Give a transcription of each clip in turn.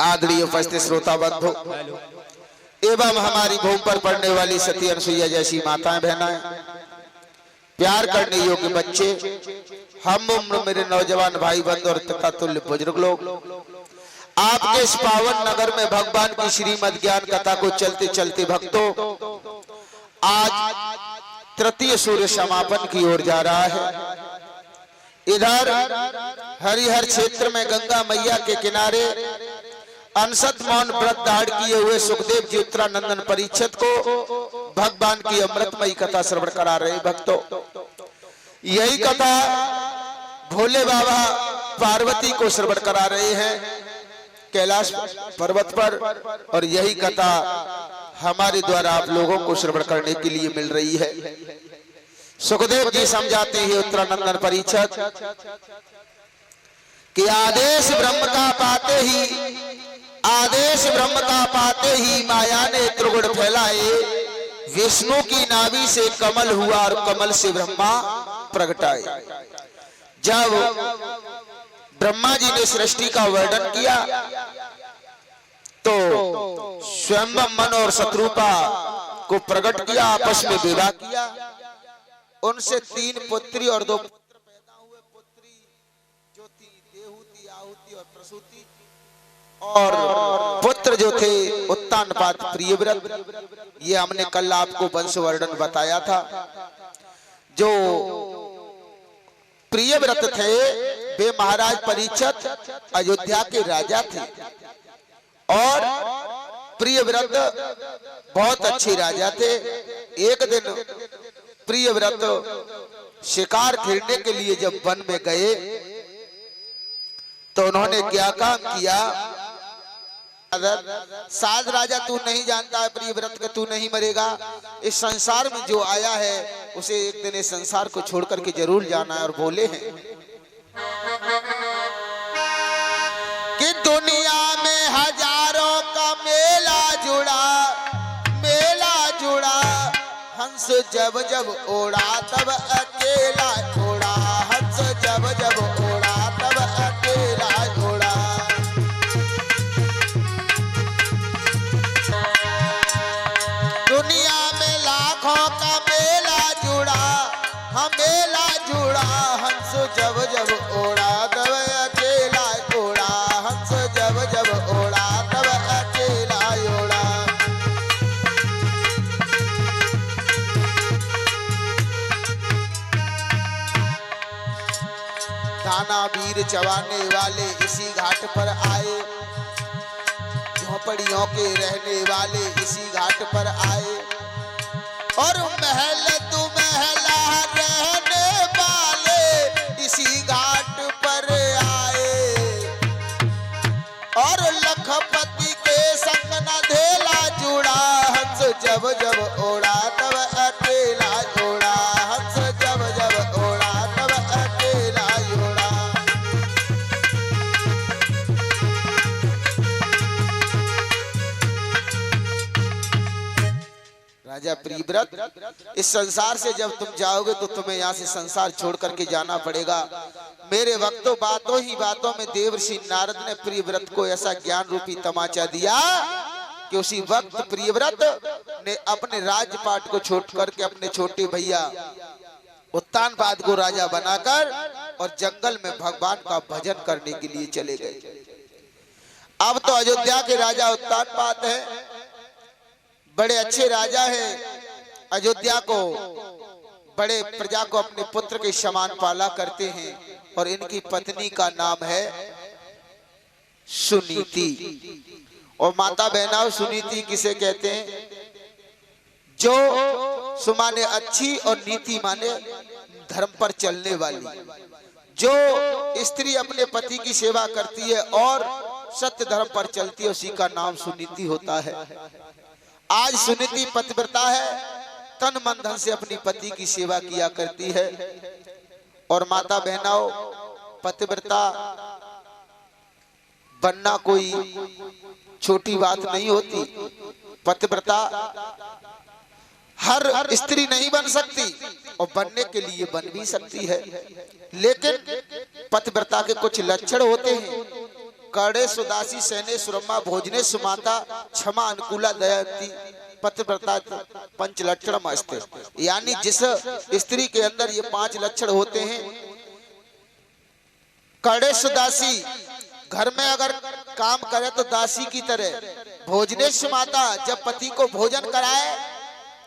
आदरणीय उपस्थित श्रोता बंधु एवं हमारी भूमि पर पड़ने वाली सती अनुसुईया जैसी माताएं बहनाएं, प्यार करने योग्य बच्चे, हम उम्र मेरे नौजवान भाई बंधु और तथा तुल्य बुजुर्ग लोग, आपके इस पावन नगर में भगवान की श्रीमद ज्ञान कथा को चलते चलते भक्तों, आज तृतीय सूर्य समापन की ओर जा रहा है। इधर हरिहर क्षेत्र में गंगा मैया के किनारे अनसत मौन व्रत धारण किए हुए सुखदेव जी उत्तरानंदन परीक्षित को भगवान की अमृतमयी कथा श्रवण करा रहे भक्तों। यही कथा भोले बाबा पार्वती को श्रवण करा रहे हैं कैलाश पर्वत पर, और यही कथा हमारे द्वारा आप लोगों को श्रवण करने के लिए मिल रही है। सुखदेव जी समझाते हैं उत्तरानंदन परीक्षित कि आदेश ब्रह्म का पाते ही माया ने त्रिगुण फैलाए, विष्णु की नाभि से कमल हुआ और कमल से ब्रह्मा प्रगटाए। जब ब्रह्मा जी ने सृष्टि का वर्णन किया तो स्वयं मन और शत्रुपा को प्रकट किया, आपस में विवाह किया। उनसे 3 पुत्री और 2 पुत्र पैदा हुए। पुत्री जो थी देहूति, आहुति और प्रसूति, और पुत्र जो थे उत्तानपाद, प्रियव्रत। ये हमने कल आपको वंश वर्णन बताया था। जो प्रियव्रत थे वे महाराज परीक्षित अयोध्या के राजा थे, और प्रियव्रत बहुत अच्छे राजा थे। एक दिन प्रियव्रत शिकार खेलने के लिए जब वन में गए तो उन्होंने क्या काम किया, साज राजा तू नहीं जानता है प्रियव्रत के, तू नहीं मरेगा। इस संसार में जो आया है उसे एक दिन इस संसार को छोड़ करके जरूर जाना है। और बोले हैं कि दुनिया में हजारों का मेला जुड़ा, हंस जब जब ओढ़ा तब अकेला ओढ़ा, हंस जब जब ओढ़ा तब अकेला ओढ़ा। दुनिया में लाखों का मेला जुड़ा, हम मेला जुड़ा, हंस जब जब ओढ़ा तब अकेला ओढ़ा, हंस जब जब ओढ़ा तब अकेला ओढ़ा। दाना वीर चबाने वाले इसी घाट पर आए, झोपड़ियों के रहने वाले इसी घाट पर आए, और महल तू महला रहने वाले इसी घाट पर आए, और लखपति के संग न धेला जुड़ा, हंस जब जब ओढ़ा तब अकेला ओढ़ा, हंस जब जब ओढ़ा तब अकेला ओढ़ा। राजा प्रियव्रत, इस संसार से जब तुम जाओगे तो तुम्हें यहाँ से संसार छोड़ करके जाना पड़ेगा। मेरे वक्तों बातों ही बातों में देवर्षि नारद ने प्रियव्रत को ऐसा ज्ञान रूपी तमाचा दिया कि उसी वक्त प्रियव्रत ने अपने राजपाट को छोड़ करके अपने छोटे भैया उत्तानपाद को राजा बनाकर और जंगल में भगवान का भजन करने के लिए चले गए। अब तो अयोध्या के राजा उत्तानपाद हैं, बड़े अच्छे राजा हैं। अयोध्या को, बड़े प्रजा को अपने पुत्र के समान पाला करते हैं, और इनकी पत्नी का नाम है सुनीति। और माता बहना सुनीति किसे कहते हैं? जो सुमाने अच्छी और नीति माने धर्म पर चलने वाली। जो स्त्री अपने पति की सेवा करती है और सत्य धर्म पर चलती है, उसी का नाम सुनीति होता है। आज सुनीति पतिव्रता है, तन मन धन से अपनी पति की सेवा किया करती है। और माता बहनाओं, पतिव्रता बनना कोई छोटी बात नहीं होती। पतिव्रता हर स्त्री नहीं बन सकती, और बनने के लिए बन भी सकती है, लेकिन पतिव्रता के कुछ लक्षण होते हैं। कड़े सुदासी सहने सुरमा भोजने सुमाता क्षमा अनुकूला दयाती पतिव्रता पंच लक्षण अस्ते। यानी जिस स्त्री के अंदर ये 5 लक्षण होते हैं, कड़े सुदासी, घर में अगर काम करे तो दासी की तरह, भोजने सुमाता, जब पति को भोजन कराए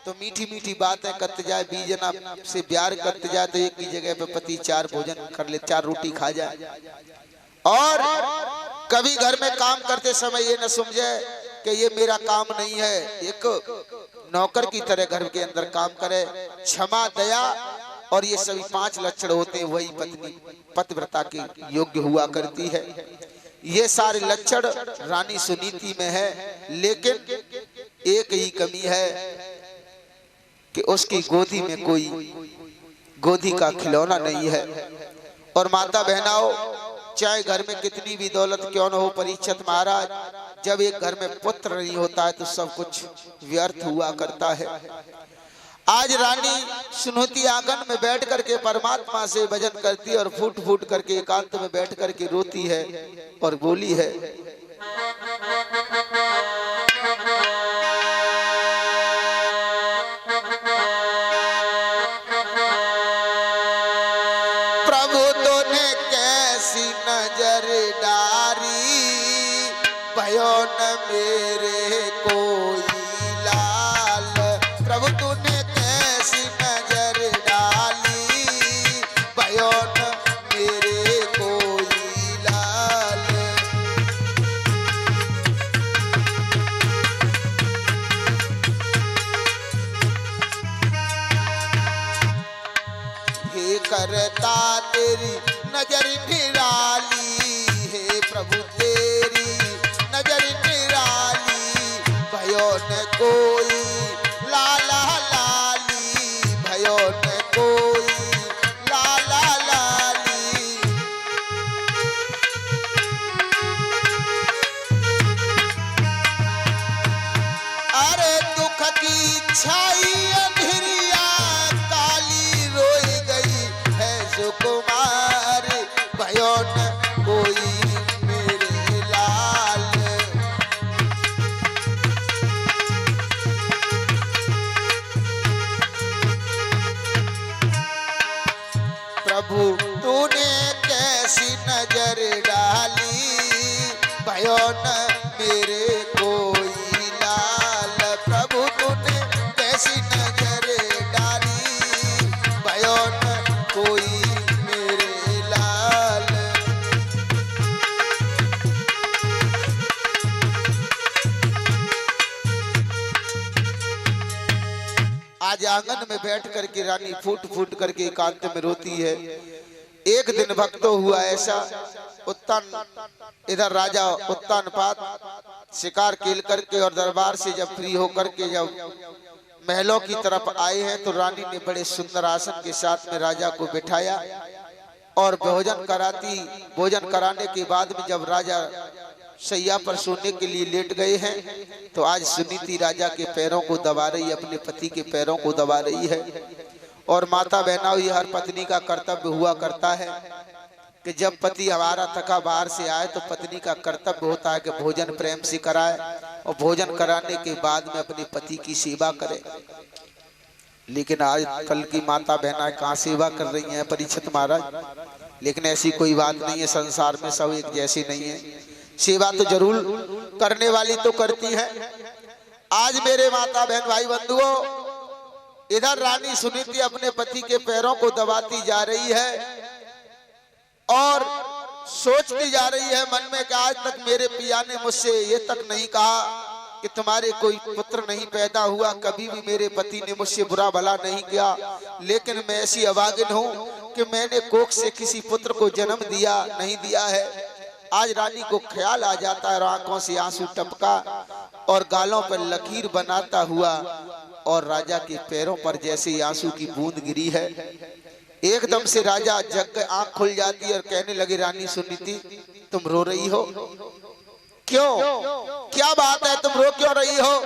तो मीठी मीठी बातें करते जाए, बीजना से प्यार करते जाए तो एक ही जगह पे पति 4 भोजन कर ले, 4 रोटी खा जाए। और कभी घर में काम करते समय ये न समझे कि ये मेरा काम नहीं है, एक नौकर की तरह घर के अंदर काम करे। क्षमा, दया और ये सभी 5 लक्षण होते हैं, वही पत्नी पतिव्रता की योग्य हुआ करती है। ये सारे लक्षण रानी सुनीति में है, लेकिन एक ही कमी है कि उसकी गोदी में कोई गोदी का खिलौना नहीं है। और माता बहनाओं, चाहे घर में कितनी भी दौलत क्यों न हो, परीक्षित महाराज, जब एक घर में पुत्र नहीं होता है तो सब कुछ व्यर्थ हुआ करता है। आज रानी सुनीति आंगन में बैठ करके परमात्मा से भजन करती है और फूट फूट करके एकांत में बैठ करके रोती है और बोली है, प्रभु तूने कैसी नजर डारी, भयो न मेरे कोई लाल। प्रभु तूने कैसी नजर डाली, भयो न मेरे कोई लाल। हे करता तेरी नजर निराली, हे प्रभु तेरी नजर निराली, भयो न कोई लाला लाली, भयो न कोई लाला लाली। अरे दुख की छाई अंधेरिया काली रोई गई है सुकुमार, भयो न कोई मेरे लाल। प्रभु तूने कैसी नजर डाली, भयो न मेरे कोई लाल। प्रभु तूने कैसी नजर डाली, भयो न कोई मेरे लाल। आज आंगन में बैठ करके रानी फूट फूट करके एकांत में रोती है। एक दिन भक्तों हुआ ऐसा, उत्तान इधर राजा उत्तानपाद शिकार खेल करके और दरबार से जब फ्री होकर के जब महलों की तरफ आए हैं तो रानी ने बड़े सुंदर आसन के साथ में राजा को बिठाया और भोजन कराती। भोजन कराने के बाद में जब राजा शैया पर सोने के लिए लेट गए हैं तो आज सुनीति राजा के पैरों को दबा रही, अपने पति के पैरों को दबा रही है। और माता बहनाओं, ये हर पत्नी का कर्तव्य हुआ करता है कि जब पति हमारा थका बाहर से आए तो पत्नी का कर्तव्य होता है कि भोजन प्रेम से कराए और भोजन कराने के बाद में अपने पति की सेवा करे। लेकिन आज कल की माता बहना कहाँ सेवा कर रही हैं परीक्षित महाराज। लेकिन ऐसी कोई बात नहीं है, संसार में सब एक जैसे नहीं है, सेवा तो जरूर करने वाली तो करती है। आज मेरे माता बहन भाई बंधुओं, इधर रानी सुनीति अपने पति के पैरों को दबाती जा रही है और सोचती जा रही है मन में कि आज तक मेरे पिया ने मुझसे ये तक नहीं कहा कि तुम्हारे कोई पुत्र नहीं पैदा हुआ, कभी भी मेरे पति ने मुझसे बुरा भला नहीं किया। लेकिन मैं ऐसी अभागिन हूँ कि मैंने कोख से किसी पुत्र को जन्म दिया नहीं दिया है। आज रानी को ख्याल आ जाता है और आंखों से आंसू टपका और गालों पर लकीर बनाता हुआ और राजा के पैरों पर जैसे आंसू की बूंद गिरी है। एकदम से राजा जग के आंख खुल जाती है और कहने लगे, रानी सुनीति तुम रो रही हो क्यों, क्या बात है, तुम रो क्यों रही हो?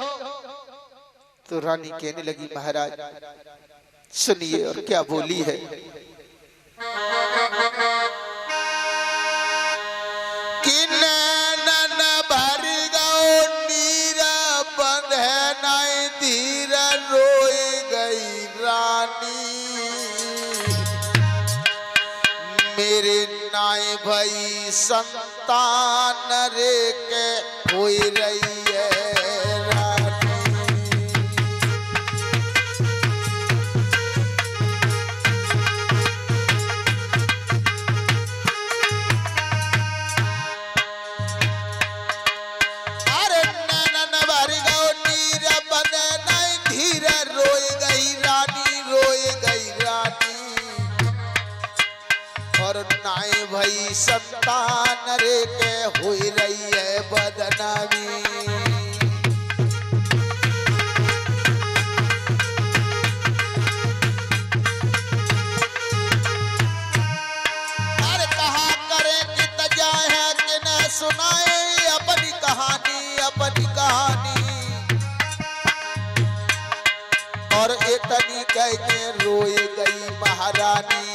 तो रानी कहने लगी, महाराज सुनिए। और क्या बोली है, कि भई संतान रे के होई रही है रानी। अरे नैनन भर गो नीर बदन धीर रोई गई रानी, रोई गई रानी। और नाई भई संतान रे के हुई रही है बदनामी। अरे कहा करे कि तजा है कि न सुनाए अपनी कहानी, अपनी कहानी। और इतनी कह के रोई गई महारानी।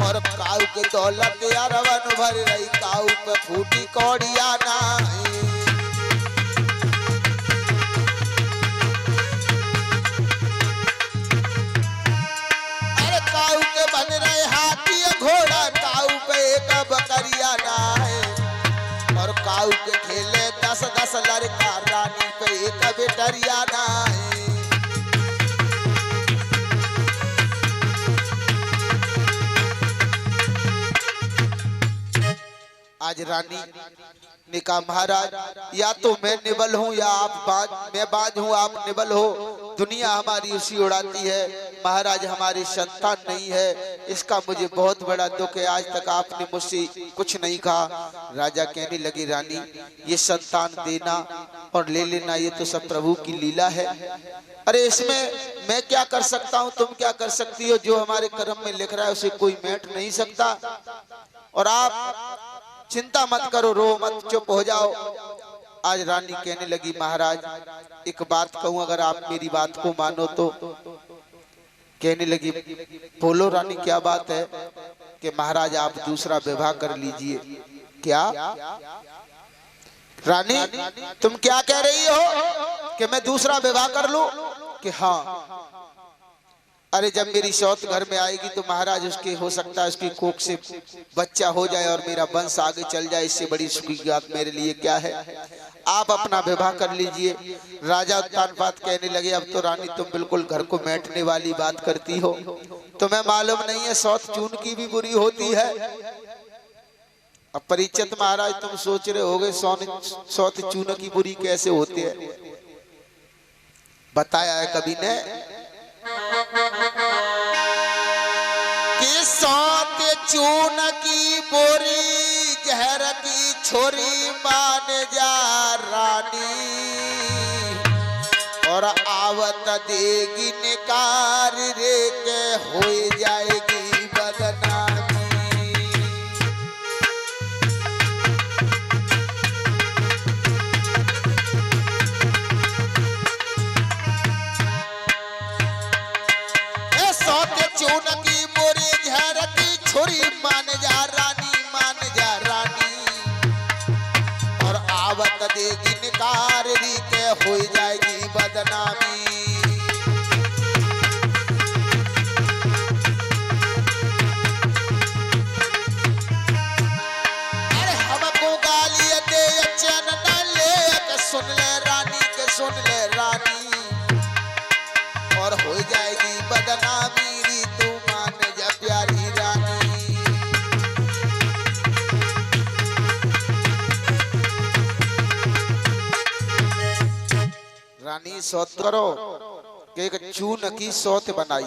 और काऊ के दौलत यारवन भर रही, काऊ पे फूटी कौड़िया नाई। अरे काऊ के बन रहे हाथी घोड़ा, काऊ पे एक बकरिया नाई। और काऊ के खेले 10-10 लड़का, रानी पे एक बेटरिया नाई। आज रानी ने कहा महाराज या तो मैं निबल हूँ या मैं बाज हूँ, आप निबल हो। दुनिया हमारी उसी उड़ाती है, महाराज हमारी संतान नहीं है, इसका मुझे बहुत बड़ा दुख है। आज तक आपने मुझसे कुछ नहीं कहा। राजा कहने लगे रानी ये संतान देना और ले लेना ये तो सब प्रभु की लीला है। अरे इसमें मैं क्या कर सकता हूँ, तुम क्या कर सकती हो? जो हमारे कर्म में लिख रहा है उसे कोई मेट नहीं सकता। और आप चिंता मत करो, रो मत, चुप हो जाओ। आज रानी कहने लगी महाराज एक बात कहूं, अगर आप मेरी बात को मानो तो। कहने लगी बोलो रानी क्या बात है? कि महाराज आप दूसरा विवाह कर लीजिए। क्या रानी तुम क्या कह रही हो कि मैं दूसरा विवाह कर लूं? कि हाँ। अरे जब मेरी सौत घर में आएगी तो महाराज उसके हो सकता है उसकी कोख से बच्चा हो जाए और मेरा वंश आगे चल जाए, इससे बड़ी सुखी बात मेरे लिए क्या है। आप अपना विवाह कर लीजिए। राजा उत्तानपाद कहने लगे अब तो रानी तुम बिल्कुल घर को बैठने वाली बात करती हो। तुम्हें मालूम नहीं है सौत चून की भी बुरी होती है। अब परीक्षित महाराज तुम सोच रहे होगे सौत चून की बुरी कैसे होती है? बताया है कभी ने कि सौत चून की बोरी जहर की छोरी मान जा रानी। और आवत देगी निकार रे के हो जाएगी बदनामी। चून की बोरी झर की छोरी मान जा रानी, मान जा रानी। और आवत देगी निकार री के हो जाएगी बदनामी। अरे हमको गाली दे चैन न ले के सुन ले रानी, के सुन ले रानी। और हो जाएगी बदनामी रानी। सौत करो कि एक चून की सौत बनाई,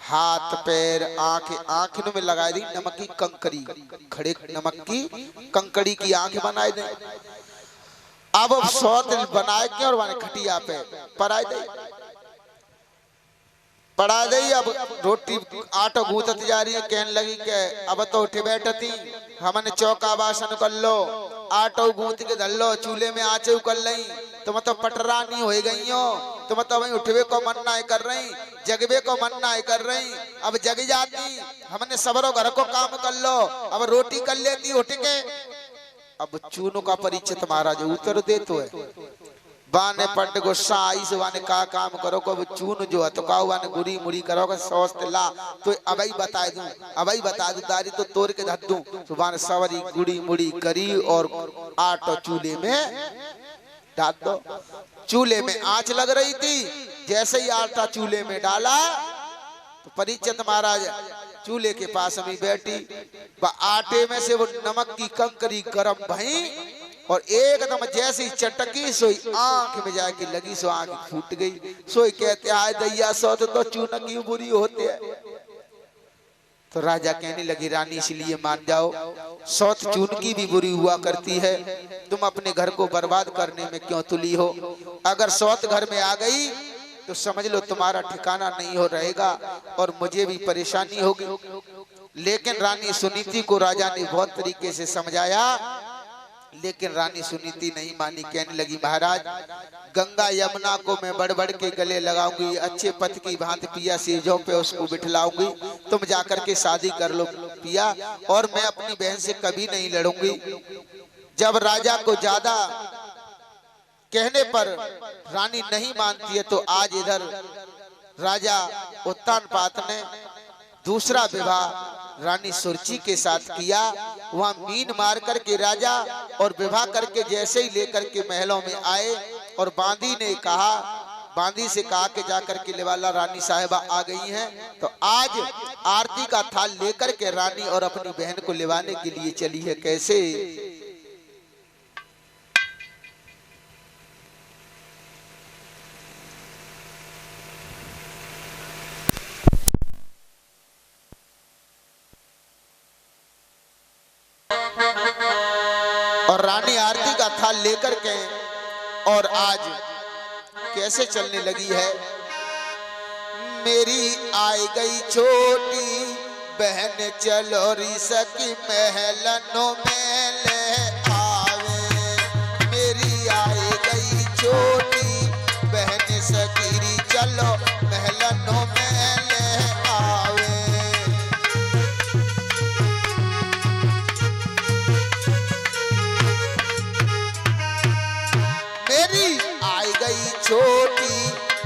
हाथ पैर आंख आंख में लगाई दी नमक की कंकड़ी, खड़े नमक की कंकड़ी की आंख बनाई दे। अब सौत बनाए के और माने खटिया पे पराई दे, पड़ा गई। अब रोटी आटो गूंथत जा रही है। कहने लगी के अब तो उठे बैठती हमने चौका बासन कर लो, आटो गूंथ के धर लो, चूल्हे में आँचे कर लई। तुम तो पटरानी हो गई हो, तुम तो वही उठवे को मन ना कर रही, जगवे को मन ना कर रही। अब जग जाती, हमने सबरो घर को काम कर लो, अब रोटी कर लेती उठ के। अब चूनों का परिचित महाराज उतर दे तो है बाने पट गुस्सा आई से वाने का काम करो को चून जो है तो का वाने गुरी मुड़ी करोगे सोच ला तो अबई बता दूं दारी तो तोड़ के धर दूं तो वाने सवरी गुड़ी मुड़ी करी और आटो चूल्हे में डाल दो। चूल्हे में आंच लग रही थी, जैसे ही आटा चूल्हे में डाला तो परिचित महाराज चूल्हे के पास में बैठी, आटे में से वो नमक की कंकरी गरम भई और एकदम जैसी चटकी सोई आंख में जाके लगी, सो आंख फूट गई। सोई कहते आए दैया सौत तो चूना की बुरी होते है। तो राजा कहने लगी रानी इसलिए मान जाओ, सौत चून की भी बुरी हुआ करती है, तुम अपने घर को बर्बाद करने में क्यों तुली हो। अगर सौत घर में आ गई तो समझ लो तुम्हारा ठिकाना नहीं हो रहेगा और मुझे भी परेशानी होगी। लेकिन रानी सुनीति को राजा ने बहुत तरीके से समझाया, लेकिन रानी सुनीति नहीं मानी। कहने लगी महाराज गंगा यमुना को मैं बढ़ बढ़ के गले लगाऊंगी, अच्छे पथ की भांति पिया सीजों पे उसको बिठलाऊंगी, तुम जाकर के शादी कर लो पिया, और मैं अपनी बहन से कभी नहीं लड़ूंगी। जब राजा को ज्यादा कहने पर रानी नहीं मानती है तो आज इधर राजा उत्तानपाद ने दूसरा विवाह रानी सुरची के साथ किया। वहां मीन मार करके राजा और विवाह करके जैसे ही लेकर के महलों में आए और बांदी से कहा कि जाकर के लेवाला रानी साहिबा आ गई हैं, तो आज आरती का थाल लेकर के रानी और अपनी बहन को लेवाने के लिए चली है। कैसे और रानी आरती का थाल लेकर के और आज कैसे चलने लगी है। मेरी आई गई छोटी बहन चलो री सकी महलनों में ले आवे। मेरी आई गई छोटी बहन सकीरी चलो महलनों में ले आवे। छोटी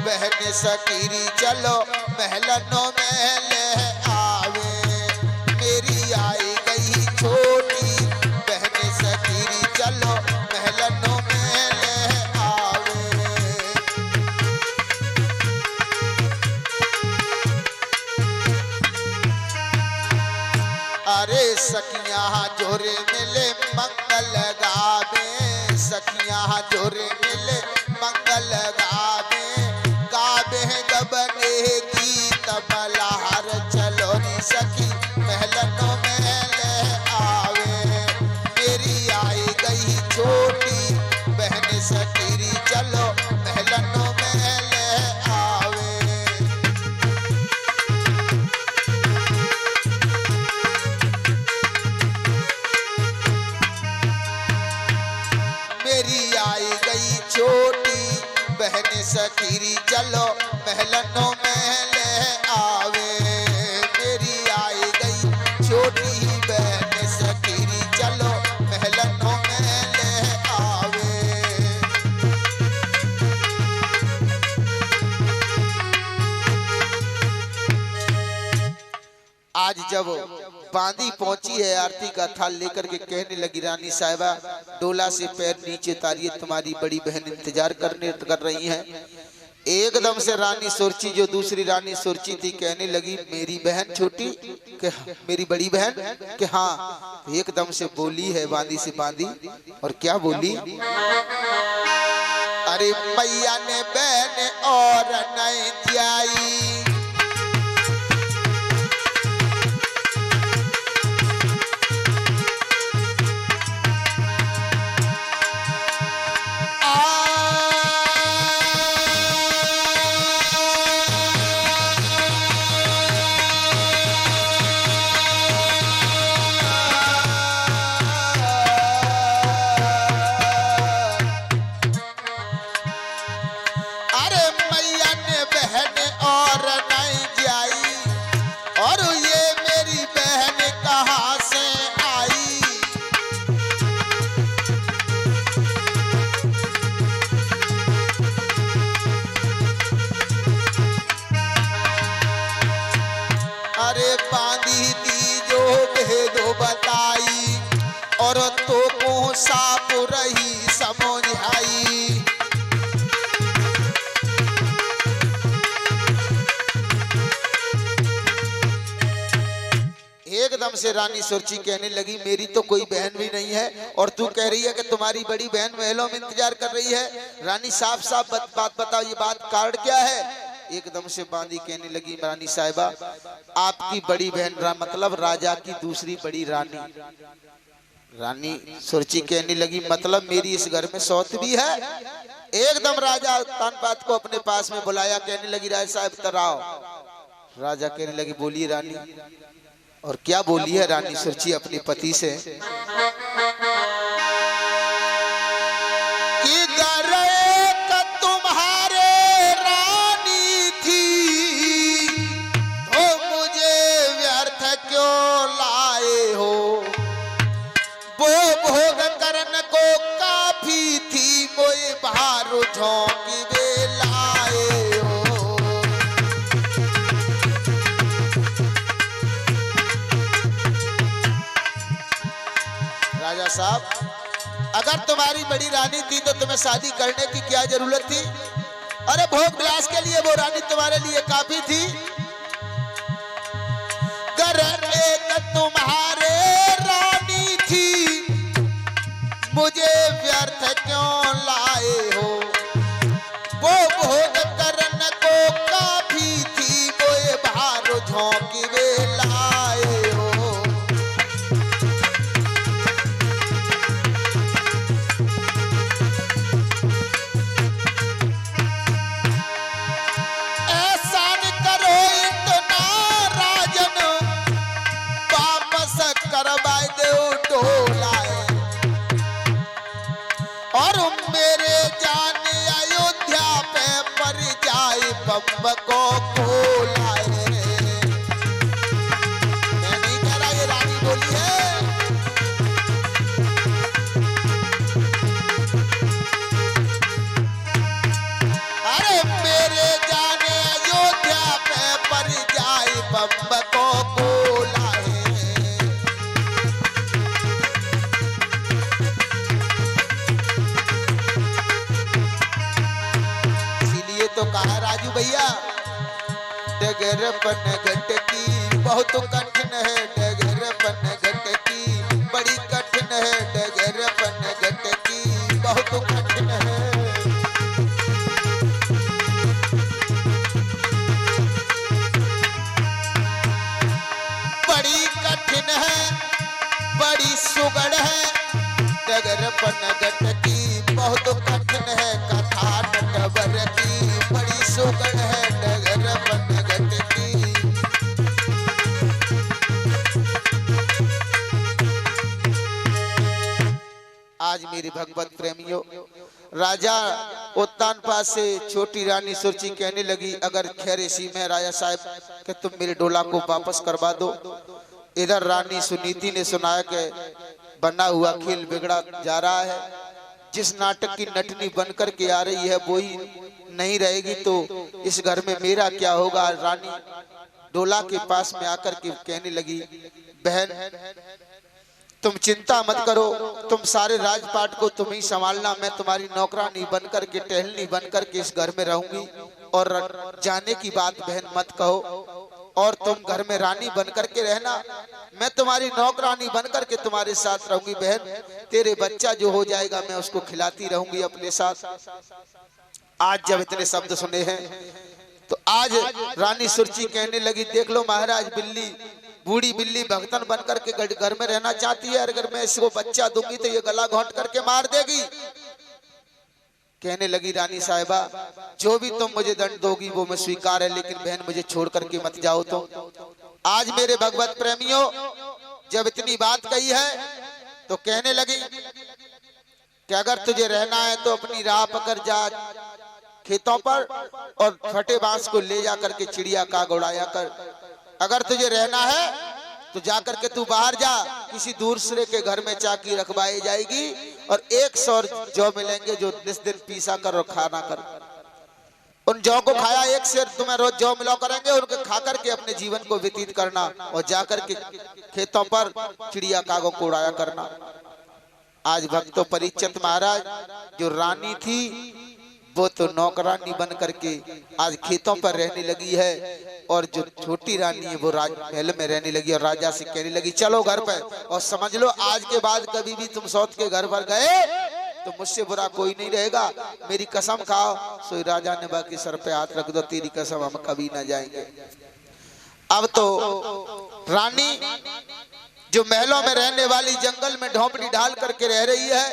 बहन सकीरी चलो महलनों में ले आवे। मेरी आई गई छोटी बहन सकीरी चलो महलनों में ले आवे। अरे सखियां जोरे मिले मंगल गावे, सखियां जोरे मिले मंगल गावे। गावे गबने गीत बलहार चलो री सखी महलनों में ले आवे। मेरी आई गई छोटी बहन सकीरी चलो महलनों में ले आवे। मेरी आई गई छोटी बहन सकीरी चलो महलनों में ले आवे। मेरी आई गई छोटी बहन सकीरी चलो महलनों में ले आवे। आज जब बांदी पहुंची है आरती का थाल लेकर के कहने लगी रानी साहिबा डोला से पैर नीचे उतारिए, तुम्हारी बड़ी बहन इंतजार कर रही हैं। एकदम से रानी सुरची जो दूसरी रानी सुरची थी कहने लगी मेरी बहन छोटी के मेरी बड़ी बहन के हाँ। एकदम से बोली है बांदी से बांदी, और क्या बोली, अरे मैया ने बहन और नहीं जाई। अरे मैया ने बहन और और तो को साप रही समझाई। एकदम से रानी सुरची कहने लगी मेरी तो कोई बहन भी नहीं है और तू कह रही है कि तुम्हारी बड़ी बहन महलों में इंतजार कर रही है। रानी साफ साफ बात बताओ, ये बात कारण क्या है? एकदम से बांदी कहने लगी रानी साहिबा आपकी बड़ी बहन मतलब राजा की दूसरी बड़ी रानी। रानी सुरची कहने लगी मतलब मेरी इस घर में सौत भी है? एकदम राजा तानपात को अपने पास में बुलाया, कहने लगी राजा साहब तराओ। राजा कहने लगी बोलिए रानी। और क्या बोली है रानी सुरची अपने पति से कि घर एक तुम्हारे रानी थी तो मुझे व्यर्थ क्यों लाए हो, वो भोग करन को काफी थी मोए बाहर झोंकी वे लाए हो। राजा साहब अगर तुम्हारी बड़ी रानी थी तो तुम्हें शादी करने की क्या जरूरत थी? अरे भोग विलास के लिए वो रानी तुम्हारे लिए काफी थी। घर एक तुम्हारे रानी थी मुझे व्यर्थ क्यों लाए हो, वो भोग करन को काफी थी मोए बाहर झोंकी वे लाए हो। और मेरे जाने अयोध्या पे पर जाए बम्ब को खोलाए। मैं नहीं कह रहा, ये रानी बोली है। अरे मेरे जाने अयोध्या पे पर जाए बम्ब को खोलाए। तो कहा राजू भैया डगर पन घट की बहुत कठिन है, डगर पन घट की बड़ी कठिन है, डगर पन घट की बहुत कठिन है। बड़ी कठिन है बड़ी सुगड़ है, डगर पन घट की बहुत कठिन है, कथा नटवर की बड़ी सुगड़ है, डगर पन घट की। आज मेरे भगवत प्रेमियों राजा उत्तानपाद से छोटी रानी सुरची कहने लगी अगर खैर इसी में राजा साहब कि तुम मेरे डोला को वापस करवा दो। इधर रानी सुनीति ने सुनाया कि बना हुआ खेल बिगड़ा जा रहा है, जिस नाटक की नटनी बनकर के आ रही है वो ही नहीं रहेगी तो इस घर में मेरा क्या होगा। रानी डोला के पास में आकर के कहने लगी बहन तुम चिंता मत करो, तुम सारे राजपाट को तुम ही संभालना, मैं तुम्हारी नौकरानी बनकर के टहलनी बनकर के इस घर में रहूंगी और जाने की बात बहन मत कहो, और तुम घर में रानी बनकर के रहना, मैं तुम्हारी नौकरानी बनकर के तुम्हारे साथ रहूंगी। बहन तेरे बच्चा जो हो जाएगा मैं उसको खिलाती रहूंगी अपने साथ। आज जब इतने शब्द सुने हैं तो आज रानी सुरची कहने लगी देख लो महाराज बिल्ली बूढ़ी बिल्ली भगतन बनकर के घर में रहना चाहती है, अगर मैं इसको बच्चा दूंगी तो ये गला घोंट करके मार देगी। कहने लगी रानी साहिबा जो भी तुम मुझे दंड दोगी वो मैं स्वीकार है, लेकिन बहन मुझे छोड़ करके मत जाओ। तो आज मेरे भगवत प्रेमियों जब इतनी बात कही है तो कहने लगी कि अगर तुझे रहना है तो अपनी राह पकड़ जा खेतों पर और फटे बांस को ले जाकर के चिड़िया का उड़ाया कर। अगर तुझे रहना है तो जाकर के तू बाहर जा, किसी दूसरे के घर में चाकी रखवाई जाएगी और 100 जौ मिलेंगे जो जिस दिन पीसा कर और खाना कर। उन जौ को खाया एक से तुम्हें रोज जौ मिला करेंगे, उनके खा करके अपने जीवन को व्यतीत करना और जाकर के खेतों पर चिड़िया कागों को उड़ाया करना। आज भक्तों परीक्षित महाराज जो रानी थी वो तो नौकरानी बन करके आज खेतों पर रहने लगी है, और जो छोटी रानी है वो महल में रहने लगी और राजा से कहने लगी चलो घर पर, और समझ लो आज के बाद कभी भी तुम सौत के घर पर गए तो मुझसे बुरा कोई नहीं रहेगा, मेरी कसम खाओ। सो राजा ने बाकी सर पे हाथ रख दो, तेरी कसम हम कभी ना जाएंगे। अब तो रानी जो महलों में रहने वाली जंगल में ढोपड़ी ढाल करके रह रही है,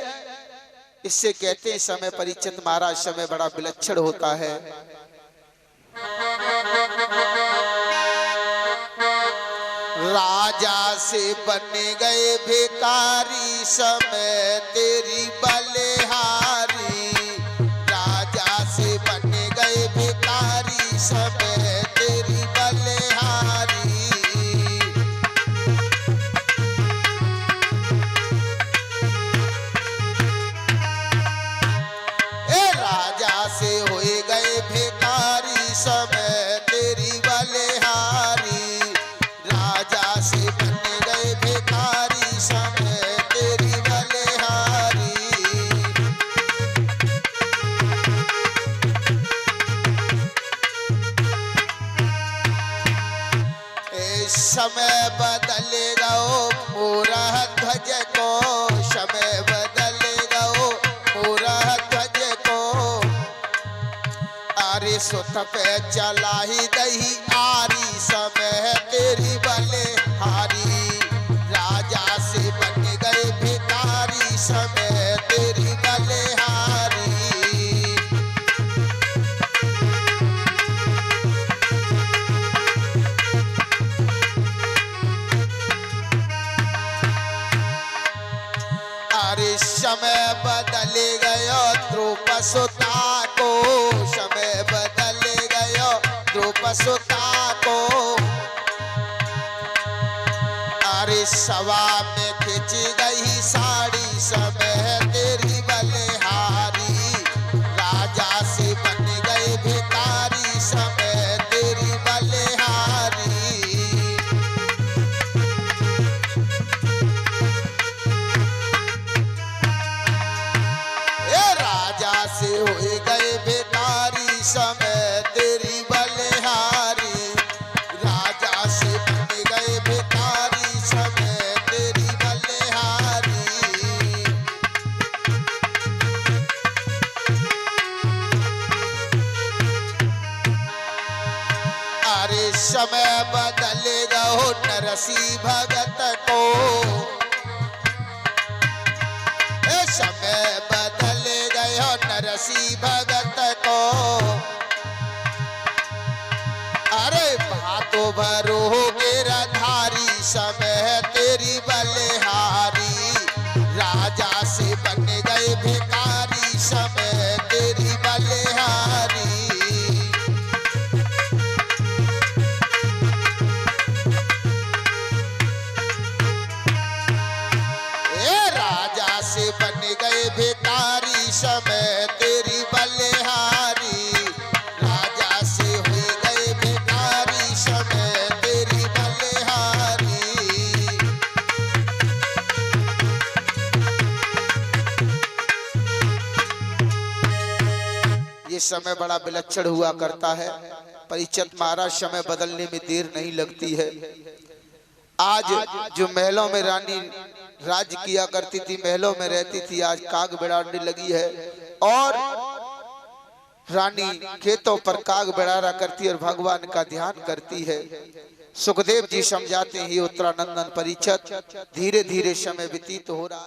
इससे कहते हैं समय परीक्षित महाराज समय बड़ा विलक्षण होता है। राजा से बन गए भिखारी समय तेरी बलिहारी, राजा से बन गए भिखारी समय तेरी बलिहारी। राजा से होए गए भिखारी समय तेरी बलिहारी, राजा से बन गए भिखारी समय तेरी बलिहारी। समय बदलेगा ओ मोरा ध्वज को, समय बदलेगा ओ मोरा ध्वज को, अरे सुत पे चला ही दही आरी समय तेरी बलिहारी, राजा से बन गए भिखारी समय तेरी बलिहारी। अरे समय बदल गयो द्रौपदी सुता को, समय बदल गयो द्रौपदी सुता को, अरे सवा में खिंच गई साड़ी समय तेरी बलिहारी, राजा से बन गए भिखारी समय तेरी बलिहारी। से होए गए भिखारी समय तेरी बलिहारी, राजा से बन गए भिखारी समय तेरी बलिहारी। अरे समय बदलेगा हो नरसी भगत को, समय बदल गयो नरसी भगत को, अरे भातो भरो गिरधारी समय तेरी बलिहारी, राजा से बन गए भिखारी समय तेरी बलिहारी। राजा से बन गए भिखारी समय तेरी बलिहारी, राजा से हुए गए भिखारी समय तेरी बलिहारी। ये समय बड़ा विलक्षण हुआ करता है। परीक्षित महाराज समय बदलने में देर नहीं लगती है। आज जो महलों में रानी राज किया करती थी, महलों में रहती थी, आज काग बिड़ाने लगी है, और रानी खेतों पर काग बिड़ारा करती है और भगवान का ध्यान करती है। सुखदेव जी समझाते हैं उत्तरानंदन परीक्षित धीरे धीरे समय व्यतीत हो रहा है।